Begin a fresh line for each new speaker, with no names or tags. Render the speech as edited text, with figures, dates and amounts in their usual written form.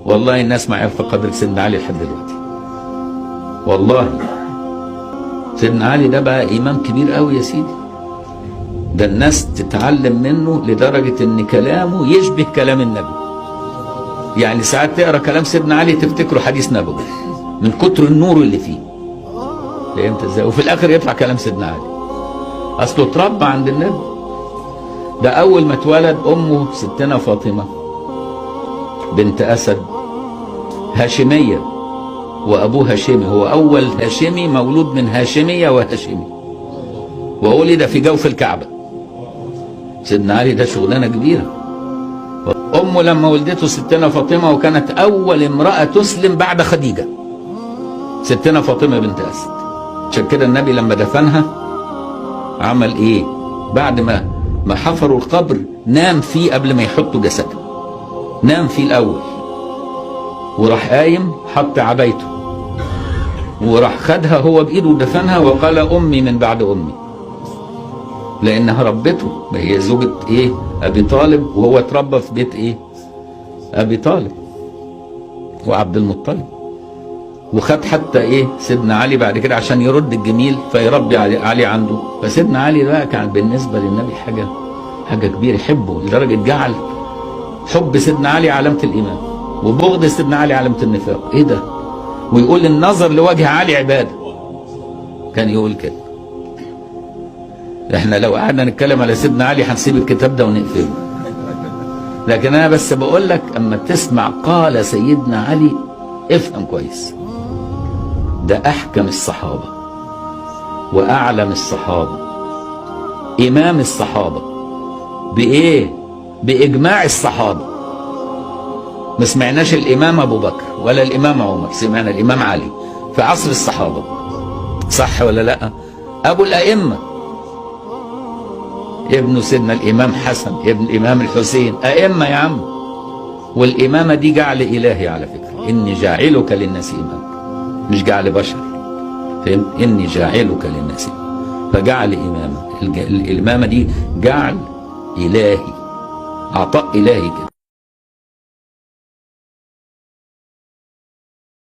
والله الناس ما عارفه قدر سيدنا علي لحد دلوقتي. والله سيدنا علي ده بقى امام كبير قوي يا سيدي، ده الناس تتعلم منه لدرجه ان كلامه يشبه كلام النبي. يعني ساعات تقرا كلام سيدنا علي تفتكره حديث نبوي من كتر النور اللي فيه. فهمت ازاي؟ وفي الاخر يطلع كلام سيدنا علي، اصله اتربى عند النبي. ده اول ما اتولد امه ستنا فاطمه بنت اسد هاشميه وابوه هاشمي، هو اول هاشمي مولود من هاشميه وهاشمي، وولد في جوف الكعبه. سيدنا علي ده شغلانه كبيره. امه لما ولدته ستنا فاطمه، وكانت اول امراه تسلم بعد خديجه ستنا فاطمه بنت اسد. عشان كده النبي لما دفنها عمل ايه؟ بعد ما حفروا القبر نام فيه قبل ما يحطوا جسدها، نام فيه الاول، وراح قايم حط عبايته وراح خدها هو بايده ودفنها، وقال امي من بعد امي، لانها ربته. هي زوجة ايه؟ ابي طالب، وهو اتربى في بيت ايه؟ ابي طالب وعبد المطلب. وخد حتى ايه سيدنا علي بعد كده عشان يرد الجميل فيربي علي عنده. فسيدنا علي بقى كان بالنسبه للنبي حاجه كبيره، يحبه لدرجه جعل حب سيدنا علي علامه الايمان، وبغض سيدنا علي علامه النفاق. ايه ده؟ ويقول النظر لوجه علي عباده، كان يقول كده. احنا لو قعدنا نتكلم على سيدنا علي هنسيب الكتاب ده ونقفله، لكن انا بس بقول لك اما تسمع قال سيدنا علي افهم كويس. ده احكم الصحابه واعلم الصحابه، امام الصحابه بايه؟ باجماع الصحابه. ما سمعناش الامام ابو بكر ولا الامام عمر، سمعنا الامام علي في عصر الصحابه. صح ولا لا؟ ابو الائمه، ابن سيدنا الامام حسن، ابن الامام الحسين، ائمه يا عم. والامامه دي جعل الهي على فكره، اني جاعلك للناس اماما، مش جعل بشر. فهمت؟ اني جاعلك للناس اماما، فجعل امامه. الامامه دي جعل الهي، عطاء الهي كده.